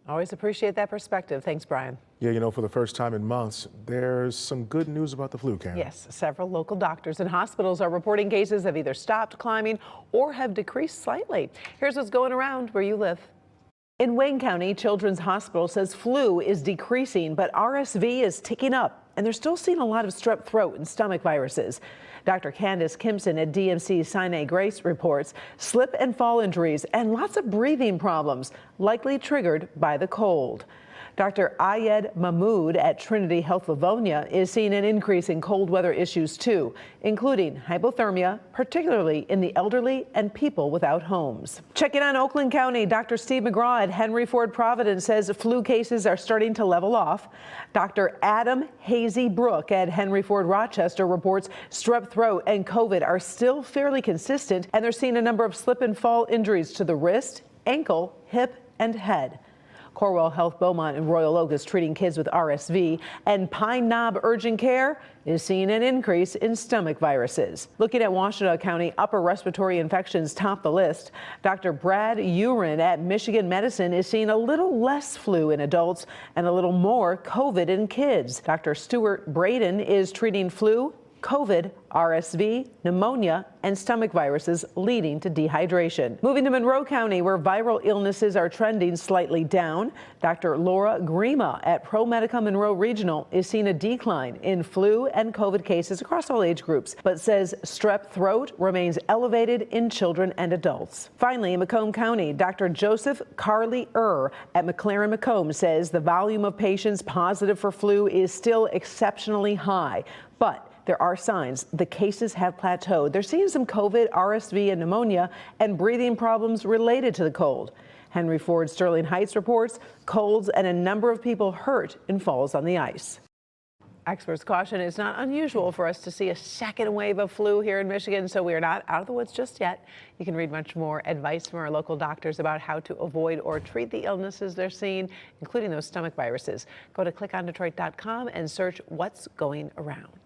Always appreciate that perspective. Thanks, Brian. Yeah, you know, for the first time in months, there's some good news about the flu, Karen. Yes, several local doctors and hospitals are reporting cases have either stopped climbing or have decreased slightly. Here's what's going around where you live. In Wayne County, Children's Hospital says flu is decreasing, but RSV is ticking up, and they're still seeing a lot of strep throat and stomach viruses. Dr. Candace Kimpson at DMC Sinai Grace reports slip and fall injuries and lots of breathing problems, likely triggered by the cold. Dr. Ayed Mahmood at Trinity Health Livonia is seeing an increase in cold weather issues too, including hypothermia, particularly in the elderly and people without homes. Checking on Oakland County, Dr. Steve McGraw at Henry Ford Providence says flu cases are starting to level off. Dr. Adam Hazy Brook at Henry Ford Rochester reports strep throat and COVID are still fairly consistent, and they're seeing a number of slip and fall injuries to the wrist, ankle, hip, and head. Corwell Health Beaumont and Royal Oak is treating kids with RSV, and Pine Knob Urgent Care is seeing an increase in stomach viruses. Looking at Washtenaw County, upper respiratory infections top the list. Dr. Brad Urin at Michigan Medicine is seeing a little less flu in adults and a little more COVID in kids. Dr. Stuart Braden is treating flu, COVID, RSV, pneumonia, and stomach viruses leading to dehydration. Moving to Monroe County, where viral illnesses are trending slightly down, Dr. Laura Grima at ProMedica Monroe Regional is seeing a decline in flu and COVID cases across all age groups, but says strep throat remains elevated in children and adults. Finally, in Macomb County, Dr. Joseph Carly at McLaren Macomb says the volume of patients positive for flu is still exceptionally high, but there are signs the cases have plateaued. They're seeing some COVID, RSV, and pneumonia and breathing problems related to the cold. Henry Ford Sterling Heights reports colds and a number of people hurt in falls on the ice. Experts caution it's not unusual for us to see a second wave of flu here in Michigan, so we are not out of the woods just yet. You can read much more advice from our local doctors about how to avoid or treat the illnesses they're seeing, including those stomach viruses. Go to clickondetroit.com and search what's going around.